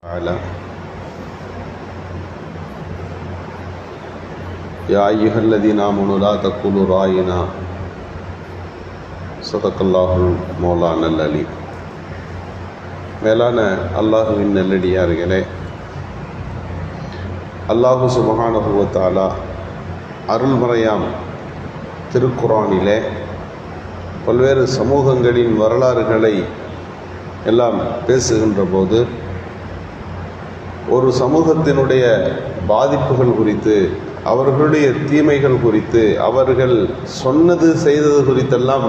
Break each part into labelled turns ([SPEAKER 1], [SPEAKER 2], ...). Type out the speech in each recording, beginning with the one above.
[SPEAKER 1] تعالى يا أيها الذين آمنوا لا تقولوا راعنا صدق الله مولانا العلي. மேலான அல்லாஹுவின் நல்லடியார்களே, அல்லாஹு சுப்ஹானஹு வ தஆலா அருள்மறையாம் திருக்குர்ஆனிலே பல்வேறு சமூகங்களின் வரலாறுகளை எல்லாம் பேசுகின்ற போது ஒரு சமூகத்தினுடைய பாதிப்புகள் குறித்து, அவர்களுடைய தீமைகள் குறித்து, அவர்கள் சொன்னது செய்தது குறித்தெல்லாம்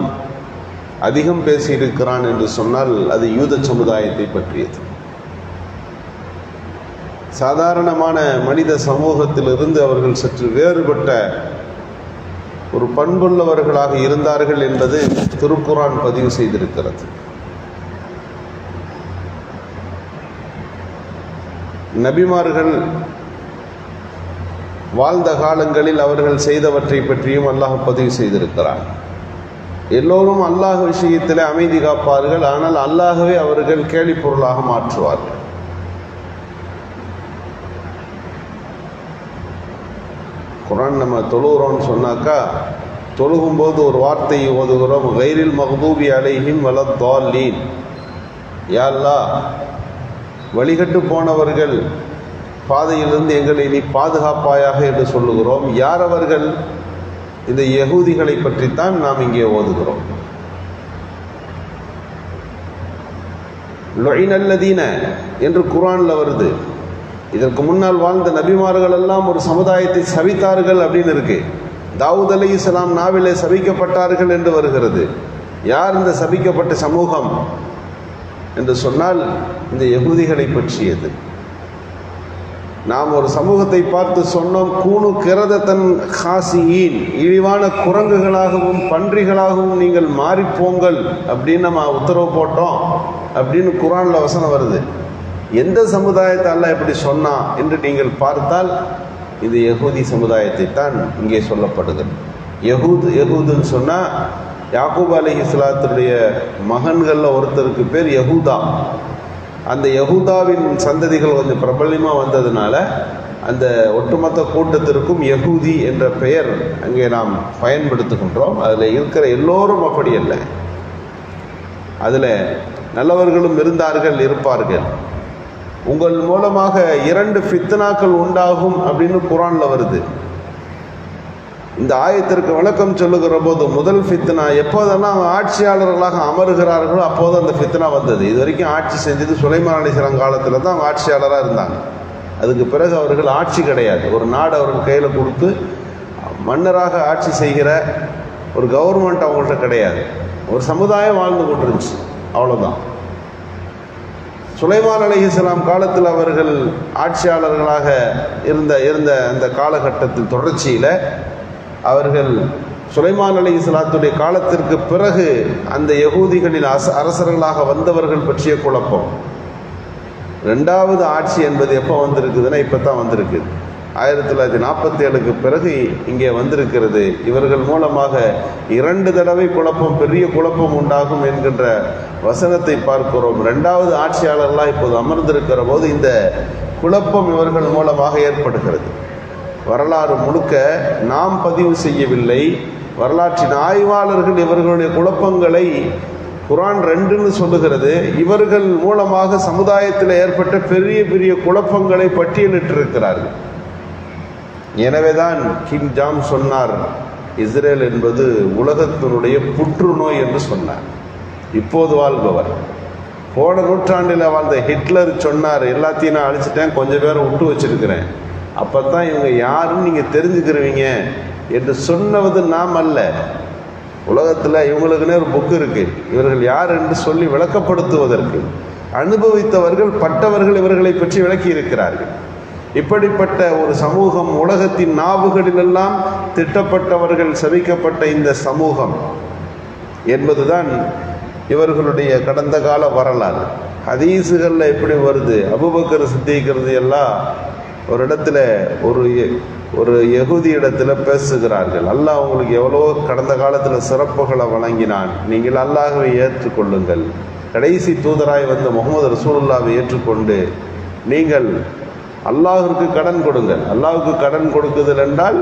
[SPEAKER 1] அதிகம் பேசியிருக்கிறான் என்று சொன்னால் அது யூத சமுதாயத்தை பற்றியது. சாதாரணமான மனித சமூகத்திலிருந்து அவர்கள் சற்று வேறுபட்ட ஒரு பண்புள்ளவர்களாக இருந்தார்கள் என்பது திருக்குர்ஆன் பதிவு செய்திருக்கிறது. நபிமார்கள் வாழ்ந்த காலங்களில் அவர்கள் செய்தவற்றை பற்றியும் அல்லாஹ் பதிவு செய்திருக்கிறார். எல்லோரும் அல்லாஹ் விஷயத்தில் அமைதி காப்பார்கள், ஆனால் அல்லாஹ்வே அவர்கள் கேலி பொருளாக மாற்றுவார்கள். குர்ஆன் நம்ம தொழுகிறோம்னு சொன்னாக்கா, தொழுகும்போது ஒரு வார்த்தையை ஓதுகிறோம், கைரில் மக்தூபி அலைஹிம் வலத்தாலீன். யா அல்லாஹ், வழிகட்டு போனவர்கள் பாதையிலிருந்து எங்களை நீ பாதுகாப்பாயாக என்று சொல்லுகிறோம். யார் அவர்கள்? இந்த யகூதிகளை பற்றித்தான் நாம் இங்கே ஓதுகிறோம். லுஇனல்லதீன என்று குர்ஆன்ல வருது. இதற்கு முன்னால் வாழ்ந்த நபிமார்கள் எல்லாம் ஒரு சமுதாயத்தை சபித்தார்கள் அப்படின்னு இருக்கு. தாவூத் அலைஹிஸ்ஸலாம் நாவிலே சபிக்கப்பட்டார்கள் என்று வருகிறது. யார் இந்த சபிக்கப்பட்ட சமூகம் என்று சொன்னால் இந்த யகூதிகளை பற்றியது. நாம் ஒரு சமூகத்தை பார்த்து சொன்னோம், கூனு கிரதத்தன் காசியின், இழிவான குரங்குகளாகவும் பன்றிகளாகவும் நீங்கள் மாறிப்போங்கள் அப்படின்னு நம்ம உத்தரவு போட்டோம் அப்படின்னு குர்ஆன்ல வசனம் வருது. எந்த சமுதாயத்தை அல்லாஹ் எப்படி சொன்னான் என்று நீங்கள் பார்த்தால் இது யகூதி சமுதாயத்தை தான் இங்கே சொல்லப்படுகிறது. யகூதுன்னு சொன்னால் யாக்கூப் அலைஹிஸ்ஸலாத்துடைய மகன்களில் ஒருத்தருக்கு பேர் யகூதா. அந்த யகூதாவின் சந்ததிகள் கொஞ்சம் பிரபல்யமாக வந்ததுனால அந்த ஒட்டுமொத்த கூட்டத்திற்கும் யகூதி என்ற பெயர் அங்கே நாம் பயன்படுத்துகின்றோம். அதில் இருக்கிற எல்லோரும் அப்படி அல்ல, அதில் நல்லவர்களும் இருந்தார்கள், இருப்பார்கள். உங்கள் மூலமாக 2 ஃபித்னாக்கள் உண்டாகும் அப்படின்னு குர்ஆன்ல வருது. இந்த ஆயத்திற்கு விளக்கம் சொல்லுகிற போது முதல் ஃபித்னா எப்போதெல்லாம் ஆட்சியாளர்களாக அமருகிறார்களோ அப்போது அந்த ஃபித்னா வந்தது. இது வரைக்கும் ஆட்சி செஞ்சது சுலைமான் அலைஹிஸ்ஸலாம் காலத்தில் தான் அவங்க ஆட்சியாளராக இருந்தாங்க. அதுக்கு பிறகு அவர்கள் ஆட்சி கிடையாது. ஒரு நாடு அவர்கள் கையில் கொடுத்து மன்னராக ஆட்சி செய்கிற ஒரு கவர்மெண்ட் அவங்கள்ட்ட கிடையாது. ஒரு சமுதாயம் வாழ்ந்து கொண்டிருந்துச்சு, அவ்வளோதான். சுலைமான் அலைஹிஸ்ஸலாம் காலத்தில் அவர்கள் ஆட்சியாளர்களாக இருந்த அந்த காலகட்டத்தில் தொடர்ச்சியில் அவர்கள் சுலைமான் அலைஹிஸ்ஸலாத்துடைய காலத்திற்கு பிறகு அந்த யகூதிகளின் அரசர்களாக வந்தவர்கள் பற்றிய குழப்பம். 2வது ஆட்சி என்பது எப்போ வந்திருக்குதுன்னா இப்போ தான் வந்திருக்குது. 1947க்கு பிறகு இங்கே வந்திருக்கிறது. இவர்கள் மூலமாக 2 தடவை குழப்பம், பெரிய குழப்பம் உண்டாகும் என்கின்ற வசனத்தை பார்க்கிறோம். 2வது ஆட்சியாளர்களாக இப்போது அமர்ந்திருக்கிற போது இந்த குழப்பம் இவர்கள் மூலமாக ஏற்படுகிறது. வரலாறு முழுக்க நாம் பதிவு செய்யவில்லை, வரலாற்றின் ஆய்வாளர்கள் இவர்களுடைய குழப்பங்களை குர்ஆன் 2ன்னு சொல்லுகிறது. இவர்கள் மூலமாக சமுதாயத்தில் ஏற்பட்ட பெரிய பெரிய குழப்பங்களை பட்டியலிட்டிருக்கிறார்கள். எனவேதான் கிங் ஜாம் சொன்னார், இஸ்ரேல் என்பது உலகத்தினுடைய புற்றுநோய் என்று சொன்னார். இப்போது வாழ்பவர், போன நூற்றாண்டில் வாழ்ந்த ஹிட்லர் சொன்னார், எல்லாத்தையும் நான் அழிச்சிட்டேன், கொஞ்சம் பேரை விட்டு வச்சிருக்கிறேன், அப்போ தான் இவங்க யாருன்னு நீங்கள் தெரிஞ்சுக்கிறவங்க என்று சொன்னது நாம் அல்ல. உலகத்தில் இவங்களுக்குன்னே ஒரு புக்கு இருக்குது, இவர்கள் யார் என்று சொல்லி விளக்கப்படுத்துவதற்கு அனுபவித்தவர்கள், பட்டவர்கள் இவர்களை பற்றி விளக்கி இருக்கிறார்கள். இப்படிப்பட்ட ஒரு சமூகம், உலகத்தின் நாவுகளிலெல்லாம் திட்டப்பட்டவர்கள் சபிக்கப்பட்ட இந்த சமூகம் என்பதுதான் இவர்களுடைய கடந்த கால வரலாறு. ஹதீஸுகளில் எப்படி வருது, அபூபக்கர் சித்திக் எல்லாம் ஒரு இடத்துல ஒரு யகூதி இடத்துல பேசுகிறார்கள். அல்லாஹ் உங்களுக்கு எவ்வளோ கடந்த காலத்தில் சிறப்புகளை வழங்கினான், நீங்கள் அல்லாஹ்வை ஏற்றுக்கொள்ளுங்கள், கடைசி தூதராய் வந்த முகமது ரசூலுல்லாவை ஏற்றுக்கொண்டு நீங்கள் அல்லாஹ்விற்கு கடன் கொடுங்கள். அல்லாஹ்வுக்கு கடன் கொடுக்குதல் என்றால்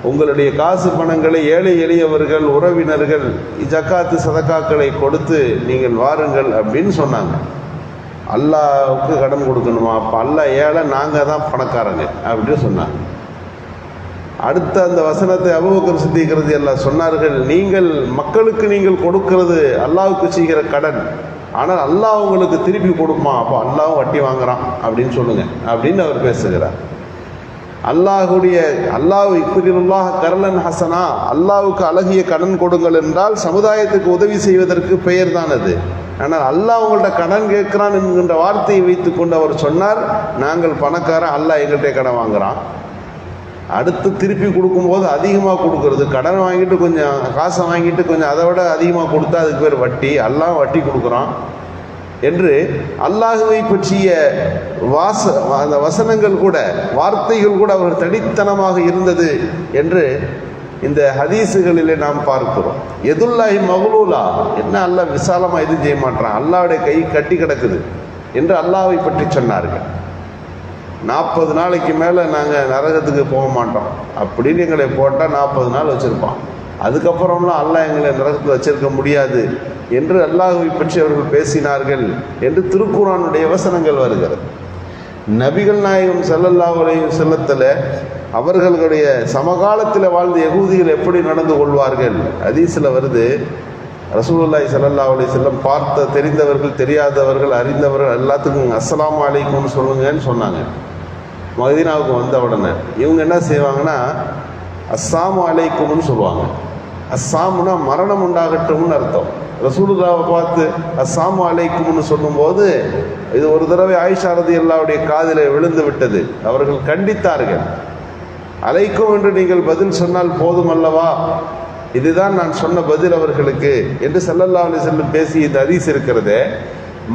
[SPEAKER 1] உங்களுடைய காசு பணங்களை ஏழை எளியவர்கள், உறவினர்கள், ஜக்காத்து சதக்காக்களை கொடுத்து நீங்கள் வாருங்கள் அப்படின்னு சொன்னாங்க. அல்லாஹ்வுக்கு கடன் கொடுக்கணுமா? அப்போ அல்லாஹ் ஏழை, நாங்கள் தான் பணக்காரங்க அப்படின்னு சொன்னாங்க. அடுத்த அந்த வசனத்தை அபூபக்கர் சித்திக் ரலியல்லாஹு சொன்னார்கள், நீங்கள் மக்களுக்கு நீங்கள் கொடுக்கிறது அல்லாஹ்வுக்கு செய்கிற கடன், ஆனால் அல்லாஹ் உங்களுக்கு திருப்பி கொடுமா? அப்போ அல்லாஹ்வும் வட்டி வாங்குறான் அப்படின்னு சொல்லுங்க அப்படின்னு அவர் பேசுகிறார். அல்லாஹ் இக்ரில்லாஹ் கர்லன் ஹசனா, அல்லாஹ்வுக்கு அழகிய கடன் கொடுங்கள் என்றால் சமுதாயத்துக்கு உதவி செய்வதற்கு பெயர் தான் அது. ஆனால் அல்லாஹ் உங்கள்கிட்ட கடன் கேட்கிறான் என்கின்ற வார்த்தையை வைத்துக் கொண்டு அவர் சொன்னார், நாங்கள் பணக்காரன், அல்லாஹ் எங்கள்கிட்ட கடன் வாங்குறான். அடுத்து திருப்பி கொடுக்கும்போது அதிகமாக கொடுக்கறது, கடன் வாங்கிட்டு கொஞ்சம் காசை வாங்கிட்டு கொஞ்சம் அதை விட அதிகமாக கொடுத்தா அதுக்கு பேர் வட்டி, அல்லாஹ் வட்டி கொடுக்குறான் என்று அல்லாஹுவை பற்றிய அந்த வசனங்கள் கூட, வார்த்தைகள் கூட அவர் தனித்தனமாக இருந்தது என்று இந்த ஹதீஸுகளிலே நாம் பார்க்கிறோம். எதுல்லாஹி மக்லூலா, என்ன அல்லாஹ் விசாலமாக எதுவும் செய்ய மாட்டான், அல்லாஹ்வுடைய கை கட்டி கிடக்குது என்று அல்லாஹ்வை பற்றி சொன்னார்கள். 40 நாளைக்கு மேலே நாங்கள் நரகத்துக்கு போக மாட்டோம் அப்படின்னு எங்களை போட்டால் 40 நாள் வச்சுருப்பான், அதுக்கப்புறம்லாம் அல்லாஹ் எங்களை நரகத்தில் வச்சிருக்க முடியாது என்று அல்லாஹ்வை பற்றி அவர்கள் பேசினார்கள் என்று திருக்குர்ஆனுடைய வசனங்கள் வருகிறது. நபிகள் நாயகம் ஸல்லல்லாஹு அலைஹி வஸல்லத்தில் அவர்களுடைய சமகாலத்தில் வாழ்ந்த யகூதிகள் எப்படி நடந்து கொள்வார்கள் ஹதீஸில் வருது. ரசூலுல்லாஹி ஸல்லல்லாஹு அலைஹி வஸல்லம் பார்த்த தெரிந்தவர்கள், தெரியாதவர்கள், அறிந்தவர்கள் எல்லாத்துக்கும் அஸ்ஸலாமு அலைக்கும்னு சொல்லுங்கன்னு சொன்னாங்க. மதீனாவுக்கு வந்த உடனே இவங்க என்ன செய்வாங்கன்னா அஸ்ஸாமு அலைக்கும்னு சொல்லுவாங்க. அஸ்ஸாமுனா மரணம் உண்டாகட்டும்னு அர்த்தம். ரசூலுல்லாஹ்வை பார்த்து அஸ்ஸாமு அலைக்கும்னு சொல்லும்போது இது ஒரு தடவை ஆயிஷா ரலியல்லாஹுடைய காதிலே விழுந்து விட்டது. அவர்கள் கண்டித்தார்கள், அலைக்கும் என்று நீங்கள் பதில் சொன்னால் போதும் அல்லவா, இதுதான் நான் சொன்ன பதில் அவர்களுக்கு என்று ஸல்லல்லாஹு அலைஹி வஸல்லம் பேசி இந்த ஹதீஸ் இருக்கிறதே,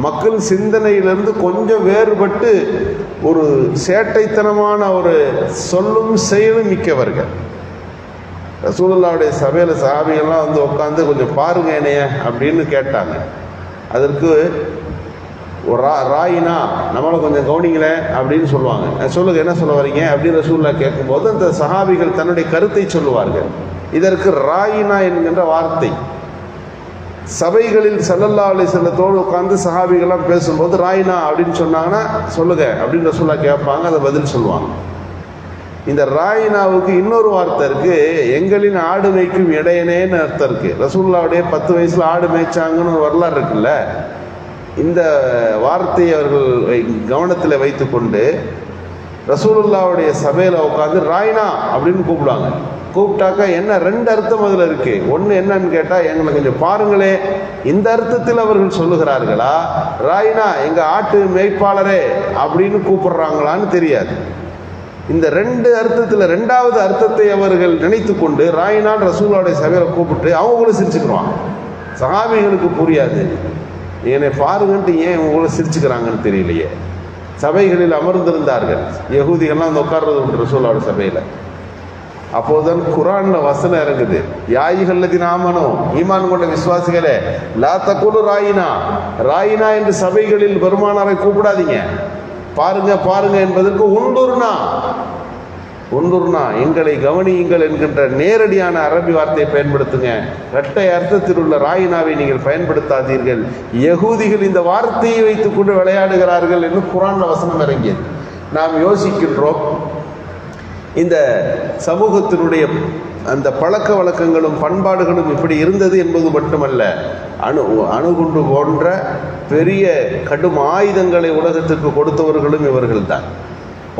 [SPEAKER 1] மக்கள் சிந்தனையிலிருந்து கொஞ்சம் வேறுபட்டு ஒரு சேட்டைத்தனமான ஒரு சொல்லும் செயலும் மிக்கவர்கள். ரசூலுல்லாஹ்வுடைய சபையில் சஹாபிகள்லாம் வந்து உட்காந்து கொஞ்சம் பாருங்க என்னைய அப்படின்னு கேட்டாங்க. அதற்கு ராயினா, நம்மளை கொஞ்சம் கவனிங்களேன் அப்படின்னு சொல்லுவாங்க. சொல்லுங்க என்ன சொல்ல வரீங்க அப்படின்னு ரசூலுல்லாஹ் கேட்கும்போது அந்த சஹாபிகள் தன்னுடைய கருத்தை சொல்லுவார்கள். இதற்கு ராயினா என்கின்ற வார்த்தை சபைகளில் ஸல்லல்லாஹு அலைஹி வஸல்லத்தோடு உட்கார்ந்து சஹாபிகள்லாம் பேசும்போது ராயினா அப்படின்னு சொன்னாங்கன்னா சொல்லுங்க அப்படின்னு ரசூலுல்லாஹ் கேட்பாங்க, அதை பதில் சொல்லுவாங்க. இந்த ராயினாவுக்கு இன்னொரு வார்த்தை இருக்கு, எங்களின் ஆடு மேய்க்கும் இடையனேன்னு அர்த்தம் இருக்கு. ரசூலுல்லாஹ்வுடைய 10 வயசுல ஆடு மேய்ச்சாங்கன்னு ஒரு வரலாறு இருக்குல்ல, இந்த வார்த்தையை அவர்கள் கவனத்தில் வைத்து கொண்டு ரசூலுல்லாஹ்வுடைய சபையில் உட்காந்து ராயினா அப்படின்னு கூப்பிடுவாங்க. கூப்பிட்டாக்கா என்ன 2 அர்த்தம் அதில் இருக்கு. ஒன்று என்னன்னு கேட்டால், எங்களை கொஞ்சம் பாருங்களே, இந்த அர்த்தத்தில் அவர்கள் சொல்லுகிறார்களா, ராயினா எங்கள் ஆட்டு மேய்ப்பாளரே அப்படின்னு கூப்பிடுறாங்களான்னு தெரியாது. இந்த 2 அர்த்தத்தில் 2வது அர்த்தத்தை அவர்கள் நினைத்து கொண்டு ராயினான் ரசூலுல்லாஹ்வுடைய சபையில் கூப்பிட்டு அவங்களும் சிரிச்சுக்கிறாங்க. சஹாபிகளுக்கு புரியாது, என்னை பாருங்கன்ட்டு ஏன் இவங்கள சிரிச்சுக்கிறாங்கன்னு தெரியலையே. சபைகளில் அமர்ந்திருந்தார்கள் யகூதிகள்லாம் அந்த உட்கார்றது உண்டு ரசூலுல்லாஹ்வுடைய சபையில். அப்போதுதான் குர்ஆன்ல வசனம் இறங்குது, யாயிஹல்லதீன ஆமனூ, ஈமான் கொண்ட விசுவாசிகளே, லா தகுலு ராயினா, ராயினா என்று சபைகளில் பெருமானாரை கூப்பிடாதீங்க, பாருங்க பாருங்க என்பதற்கு உண்டுர்னா எங்களை கவனியுங்கள் என்கின்ற நேரடியான அரபி வார்த்தையை பயன்படுத்துங்க. இரட்டை அர்த்தத்தில் உள்ள ராயினாவை நீங்கள் பயன்படுத்தாதீர்கள். யகூதிகள் இந்த வார்த்தையை வைத்துக் கொண்டு விளையாடுகிறார்கள் என்று குர்ஆன்ல வசனம் இறங்கியது. நாம் யோசிக்கின்றோம், இந்த சமூகத்தினுடைய அந்த பழக்க வழக்கங்களும் பண்பாடுகளும் இப்படி இருந்தது என்பது மட்டுமல்ல, அணுகுண்டு போன்ற பெரிய கடும் ஆயுதங்களை உலகத்திற்கு கொடுத்தவர்களும் இவர்கள்தான்.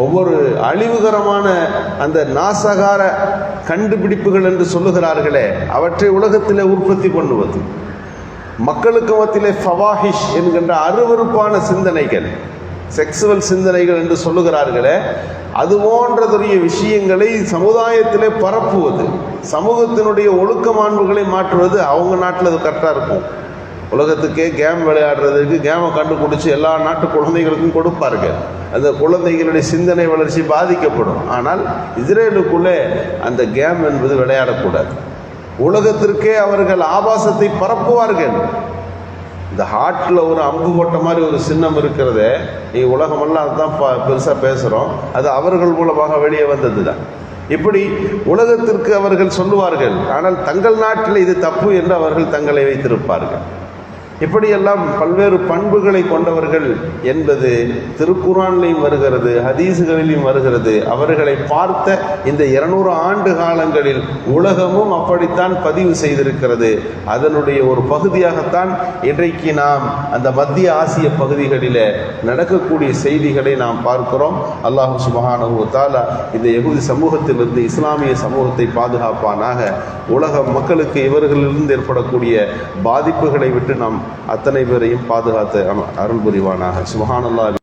[SPEAKER 1] ஒவ்வொரு அழிவுகரமான அந்த நாசகார கண்டுபிடிப்புகள் என்று சொல்லுகிறார்களே, அவற்றை உலகத்திலே உற்பத்தி பண்ணுவது, மக்களுக்கு மத்தியிலே ஃபவாஹிஷ் என்கின்ற அருவருப்பான சிந்தனைகள், செக்ஸுவல் சிந்தனைகள் என்று சொல்லுகிறார்களே, அது போன்றதுடைய விஷயங்களை சமுதாயத்திலே பரப்புவது, சமூகத்தினுடைய ஒழுக்க மாண்புகளை மாற்றுவது. அவங்க நாட்டில் அது கரெக்டாக இருக்கும். உலகத்துக்கே கேம் விளையாடுறதுக்கு கேமை கண்டுபிடிச்சி எல்லா நாட்டு குழந்தைகளுக்கும் கொடுப்பார்கள். அந்த குழந்தைகளுடைய சிந்தனை வளர்ச்சி பாதிக்கப்படும். ஆனால் இஸ்ரேலுக்குள்ளே அந்த கேம் என்பது விளையாடக்கூடாது. உலகத்திற்கே அவர்கள் ஆபாசத்தை பரப்புவார்கள். இந்த ஹார்ட்டில் ஒரு அம்பு போட்ட மாதிரி ஒரு சின்னம் இருக்கிறதே, உலகமெல்லாம் அதுதான் பெருசாக பேசுகிறோம், அது அவர்கள் மூலமாக வெளியே வந்தது தான். இப்படி உலகத்திற்கு அவர்கள் சொல்லுவார்கள், ஆனால் தங்கள் நாட்டில் இது தப்பு என்று அவர்கள் தங்களை வைத்திருப்பார்கள். இப்படியெல்லாம் பல்வேறு பண்புகளை கொண்டவர்கள் என்பது திருக்குர்ஆனிலும் வருகிறது, ஹதீஸுகளிலும் வருகிறது. அவர்களை பார்த்த இந்த 200 ஆண்டு காலங்களில் உலகமும் அப்படித்தான் பதிவு செய்திருக்கிறது. அதனுடைய ஒரு பகுதியாகத்தான் இன்றைக்கு நாம் அந்த மத்திய ஆசிய பகுதிகளில் நடக்கக்கூடிய செய்திகளை நாம் பார்க்கிறோம். அல்லாஹ் சுப்ஹானஹு வ தஆலா இந்த யஹூதி சமூகத்திலிருந்து இஸ்லாமிய சமூகத்தை பாதுகாப்பானாக. உலக மக்களுக்கு இவர்களிலிருந்து ஏற்படக்கூடிய பாதிப்புகளை விட்டு நாம் அத்தனை பேரையும் பாதுகாத்து அருள் புரிவானாக. சுப்ஹானல்லாஹ்.